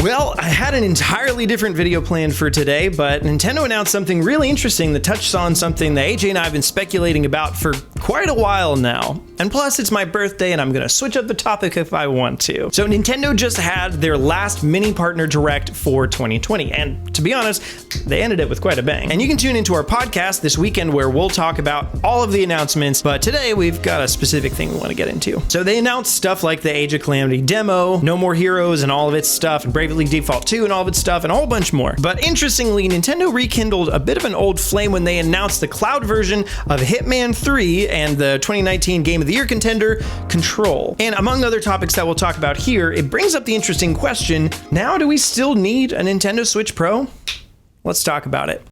Well, I had an entirely different video planned for today, but Nintendo announced something really interesting that touches on something that AJ and I have been speculating about for quite a while now. And plus, it's my birthday and I'm gonna switch up the topic if I want to. So Nintendo just had their last mini partner direct for 2020, and to be honest, they ended it with quite a bang. And you can tune into our podcast this weekend where we'll talk about all of the announcements, but today we've got a specific thing we want to get into. So they announced stuff like the Age of Calamity demo, No More Heroes and all of its stuff, and Bravely Default 2 and all of its stuff, and a whole bunch more. But interestingly, Nintendo rekindled a bit of an old flame when they announced the cloud version of Hitman 3 and the 2019 Game of the Year contender, Control. And among other topics that we'll talk about here, it brings up the interesting question, now do we still need a Nintendo Switch Pro? Let's talk about it.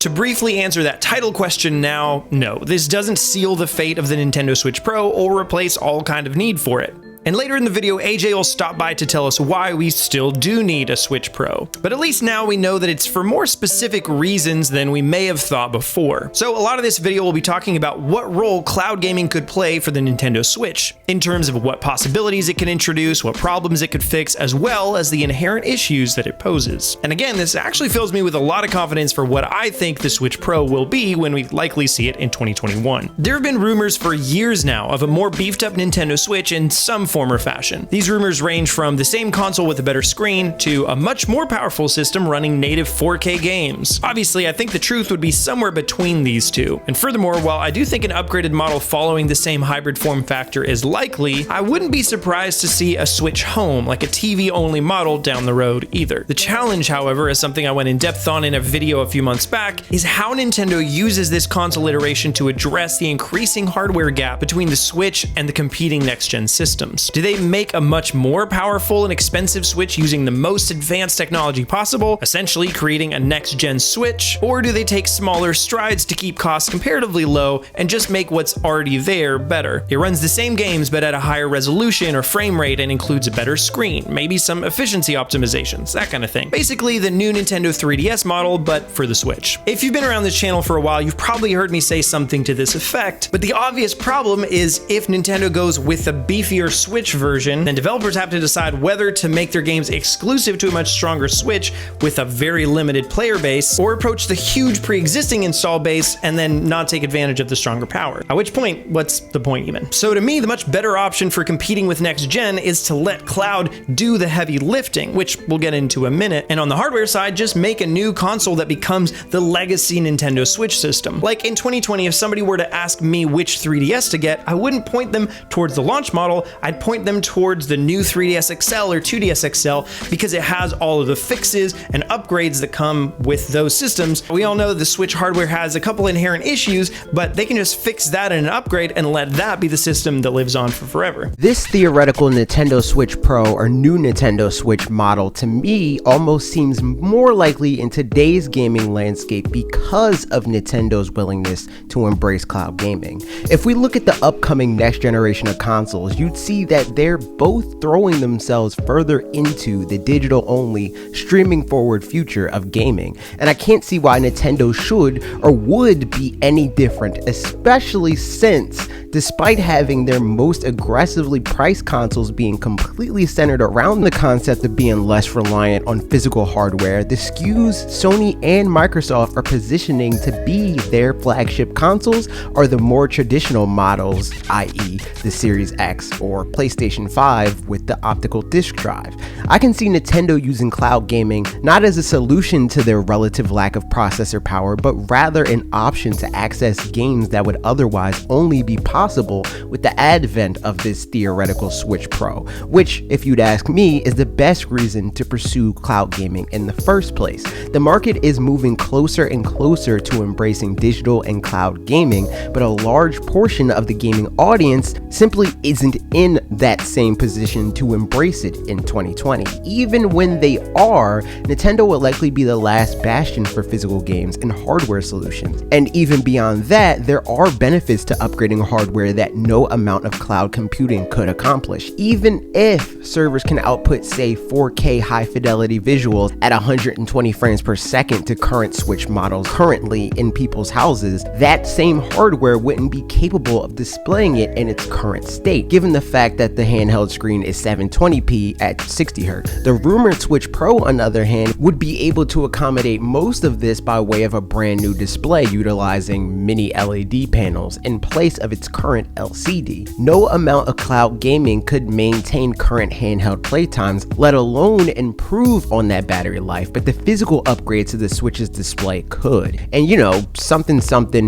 To briefly answer that title question now, no, this doesn't seal the fate of the Nintendo Switch Pro or replace all kind of need for it. And later in the video, AJ will stop by to tell us why we still do need a Switch Pro. But at least now we know that it's for more specific reasons than we may have thought before. So a lot of this video will be talking about what role cloud gaming could play for the Nintendo Switch, in terms of what possibilities it can introduce, what problems it could fix, as well as the inherent issues that it poses. And again, this actually fills me with a lot of confidence for what I think the Switch Pro will be when we likely see it in 2021. There have been rumors for years now of a more beefed up Nintendo Switch in some form or fashion. These rumors range from the same console with a better screen to a much more powerful system running native 4K games. Obviously, I think the truth would be somewhere between these two. And furthermore, while I do think an upgraded model following the same hybrid form factor is likely, I wouldn't be surprised to see a Switch Home, like a TV-only model, down the road either. The challenge, however, is something I went in depth on in a video a few months back, is how Nintendo uses this console iteration to address the increasing hardware gap between the Switch and the competing next-gen systems. Do they make a much more powerful and expensive Switch using the most advanced technology possible, essentially creating a next-gen Switch? Or do they take smaller strides to keep costs comparatively low and just make what's already there better? It runs the same games but at a higher resolution or frame rate and includes a better screen, maybe some efficiency optimizations, that kind of thing. Basically the new Nintendo 3DS model, but for the Switch. If you've been around this channel for a while, you've probably heard me say something to this effect, but the obvious problem is if Nintendo goes with a beefier Switch version, then developers have to decide whether to make their games exclusive to a much stronger Switch with a very limited player base, or approach the huge pre-existing install base and then not take advantage of the stronger power. At which point, what's the point even? So to me, the much better option for competing with next gen is to let cloud do the heavy lifting, which we'll get into in a minute, and on the hardware side, just make a new console that becomes the legacy Nintendo Switch system. Like in 2020, if somebody were to ask me which 3DS to get, I wouldn't point them towards the launch model, I'd point them towards the new 3DS XL or 2DS XL because it has all of the fixes and upgrades that come with those systems. We all know the Switch hardware has a couple inherent issues, but they can just fix that in an upgrade and let that be the system that lives on for forever. This theoretical Nintendo Switch Pro or new Nintendo Switch model to me almost seems more likely in today's gaming landscape because of Nintendo's willingness to embrace cloud gaming. If we look at the upcoming next generation of consoles, you'd see that they're both throwing themselves further into the digital-only, streaming-forward future of gaming, and I can't see why Nintendo should or would be any different, especially since, despite having their most aggressively priced consoles being completely centered around the concept of being less reliant on physical hardware, the SKUs Sony and Microsoft are positioning to be their flagship consoles are the more traditional models, i.e. the Series X or PlayStation 5 with the optical disc drive. I can see Nintendo using cloud gaming not as a solution to their relative lack of processor power, but rather an option to access games that would otherwise only be possible with the advent of this theoretical Switch Pro, which, if you'd ask me, is the best reason to pursue cloud gaming in the first place. The market is moving closer and closer to embracing digital and cloud gaming, but a large portion of the gaming audience simply isn't in that same position to embrace it in 2020. Even when they are, Nintendo will likely be the last bastion for physical games and hardware solutions. And even beyond that, there are benefits to upgrading hardware that no amount of cloud computing could accomplish. Even if servers can output, say, 4K high fidelity visuals at 120 frames per second to current Switch models currently in people's houses, that same hardware wouldn't be capable of displaying it in its current state, given the fact that the handheld screen is 720p at 60Hz. The rumored Switch Pro, on the other hand, would be able to accommodate most of this by way of a brand new display utilizing mini LED panels in place of its current LCD. No amount of cloud gaming could maintain current handheld playtimes, let alone improve on that battery life, but the physical upgrades to the Switch's display could. And you know, something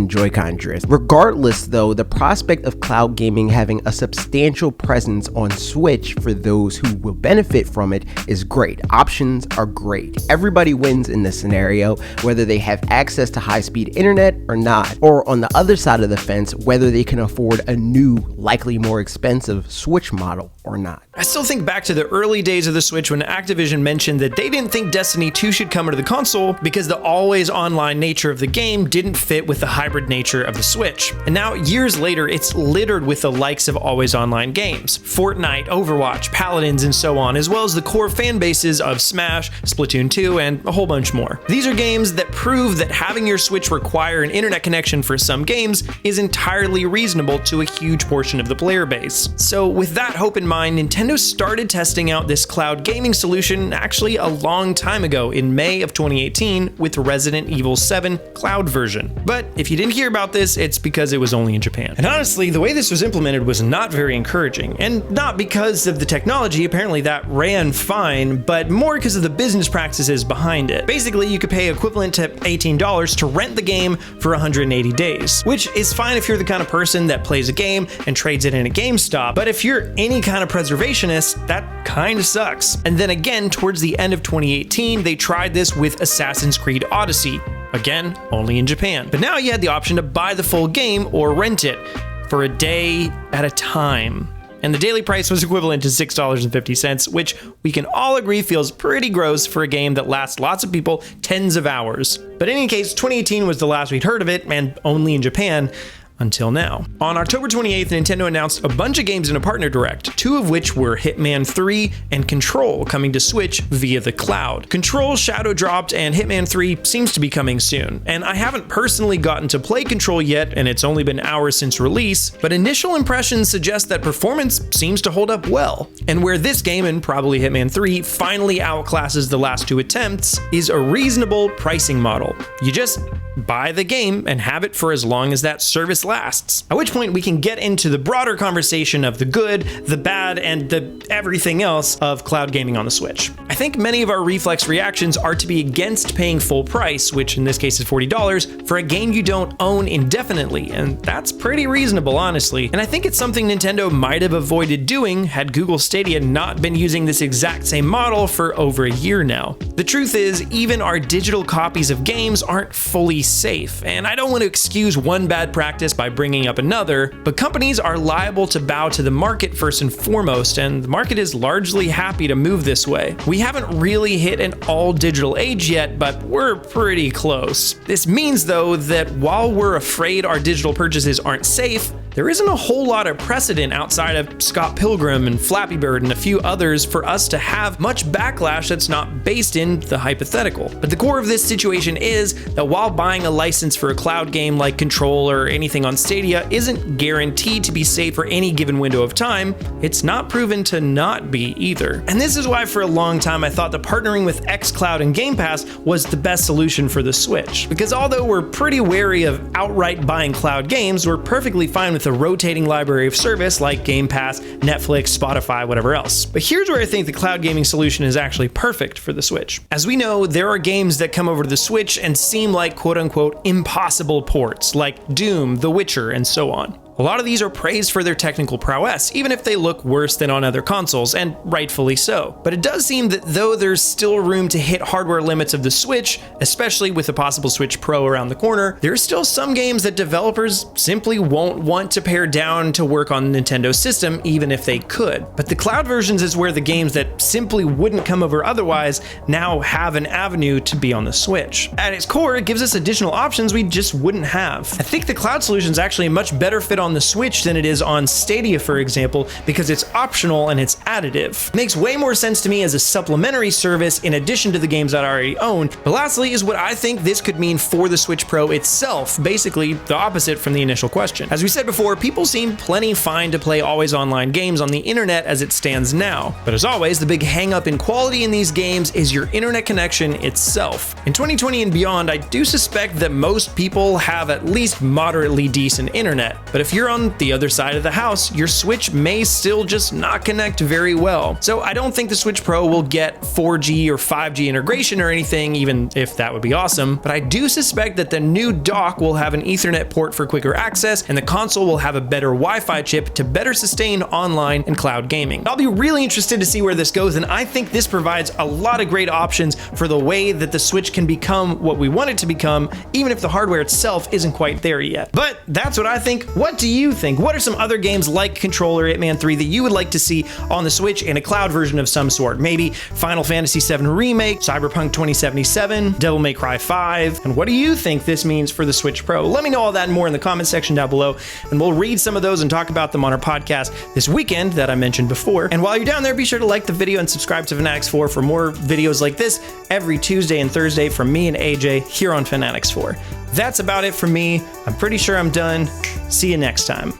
Joy-Con drift. Regardless though, the prospect of cloud gaming having a substantial presence on Switch for those who will benefit from it is great. Options are great. Everybody wins in this scenario, whether they have access to high-speed internet or not, or on the other side of the fence, whether they can afford a new, likely more expensive Switch model or not. I still think back to the early days of the Switch when Activision mentioned that they didn't think Destiny 2 should come to the console because the always online nature of the game didn't fit with the hybrid nature of the Switch. And now, years later, it's littered with the likes of always online games. Fortnite, Overwatch, Paladins, and so on, as well as the core fan bases of Smash, Splatoon 2, and a whole bunch more. These are games that prove that having your Switch require an internet connection for some games is entirely reasonable to a huge portion of the player base. So with that hope in mind, Nintendo started testing out this cloud gaming solution actually a long time ago in May of 2018 with Resident Evil 7 cloud version. But if you didn't hear about this, it's because it was only in Japan. And honestly, the way this was implemented was not very encouraging, and not because of the technology, apparently that ran fine, but more because of the business practices behind it. Basically, you could pay equivalent to $18 to rent the game for 180 days, which is fine if you're the kind of person that plays a game and trades it in a GameStop, but if you're any kind of preservationist, that kinda sucks. And then again, towards the end of 2018, they tried this with Assassin's Creed Odyssey. Again, only in Japan. But now you had the option to buy the full game or rent it for a day at a time. And the daily price was equivalent to $6.50, which we can all agree feels pretty gross for a game that lasts lots of people tens of hours. But in any case, 2018 was the last we'd heard of it, and only in Japan. Until now. On October 28th, Nintendo announced a bunch of games in a partner direct, two of which were Hitman 3 and Control coming to Switch via the cloud. Control shadow dropped and Hitman 3 seems to be coming soon, and I haven't personally gotten to play Control yet, and it's only been hours since release, but initial impressions suggest that performance seems to hold up well. And where this game, and probably Hitman 3, finally outclasses the last two attempts is a reasonable pricing model. You just buy the game and have it for as long as that service lasts. At which point we can get into the broader conversation of the good, the bad, and the everything else of cloud gaming on the Switch. I think many of our reflex reactions are to be against paying full price, which in this case is $40, for a game you don't own indefinitely, and that's pretty reasonable, honestly. And I think it's something Nintendo might have avoided doing had Google Stadia not been using this exact same model for over a year now. The truth is, even our digital copies of games aren't fully safe, and I don't want to excuse one bad practice by bringing up another, but companies are liable to bow to the market first and foremost, and the market is largely happy to move this way. We haven't really hit an all-digital age yet, but we're pretty close. This means, though, that while we're afraid our digital purchases aren't safe, there isn't a whole lot of precedent outside of Scott Pilgrim and Flappy Bird and a few others for us to have much backlash that's not based in the hypothetical. But the core of this situation is that while buying a license for a cloud game like Control or anything on Stadia isn't guaranteed to be safe for any given window of time, it's not proven to not be either. And this is why for a long time I thought that partnering with xCloud and Game Pass was the best solution for the Switch. Because although we're pretty wary of outright buying cloud games, we're perfectly fine with a rotating library of service like Game Pass, Netflix, Spotify, whatever else. But here's where I think the cloud gaming solution is actually perfect for the Switch. As we know, there are games that come over to the Switch and seem like quote-unquote impossible ports, like Doom, The Witcher, and so on. A lot of these are praised for their technical prowess, even if they look worse than on other consoles, and rightfully so. But it does seem that though there's still room to hit hardware limits of the Switch, especially with the possible Switch Pro around the corner, there's still some games that developers simply won't want to pare down to work on Nintendo's system, even if they could. But the cloud versions is where the games that simply wouldn't come over otherwise now have an avenue to be on the Switch. At its core, it gives us additional options we just wouldn't have. I think the cloud solution is actually a much better fit on the Switch than it is on Stadia, for example, because it's optional and it's additive. It makes way more sense to me as a supplementary service in addition to the games that I already own. But lastly is what I think this could mean for the Switch Pro itself, basically the opposite from the initial question. As we said before, people seem plenty fine to play always online games on the internet as it stands now. But as always, the big hang up in quality in these games is your internet connection itself. In 2020 and beyond, I do suspect that most people have at least moderately decent internet. But if you're on the other side of the house, your Switch may still just not connect very well. So I don't think the Switch Pro will get 4G or 5G integration or anything, even if that would be awesome. But I do suspect that the new dock will have an Ethernet port for quicker access, and the console will have a better Wi-Fi chip to better sustain online and cloud gaming. I'll be really interested to see where this goes, and I think this provides a lot of great options for the way that the Switch can become what we want it to become, even if the hardware itself isn't quite there yet. But that's what I think. What do you think? What are some other games like Controller, Hitman 3 that you would like to see on the Switch in a cloud version of some sort? Maybe Final Fantasy VII Remake, Cyberpunk 2077, Devil May Cry 5, and what do you think this means for the Switch Pro? Let me know all that and more in the comment section down below, and we'll read some of those and talk about them on our podcast this weekend that I mentioned before. And while you're down there, be sure to like the video and subscribe to fanatixfour for more videos like this every Tuesday and Thursday from me and AJ here on fanatixfour. That's about it from me. I'm pretty sure I'm done. See you next time.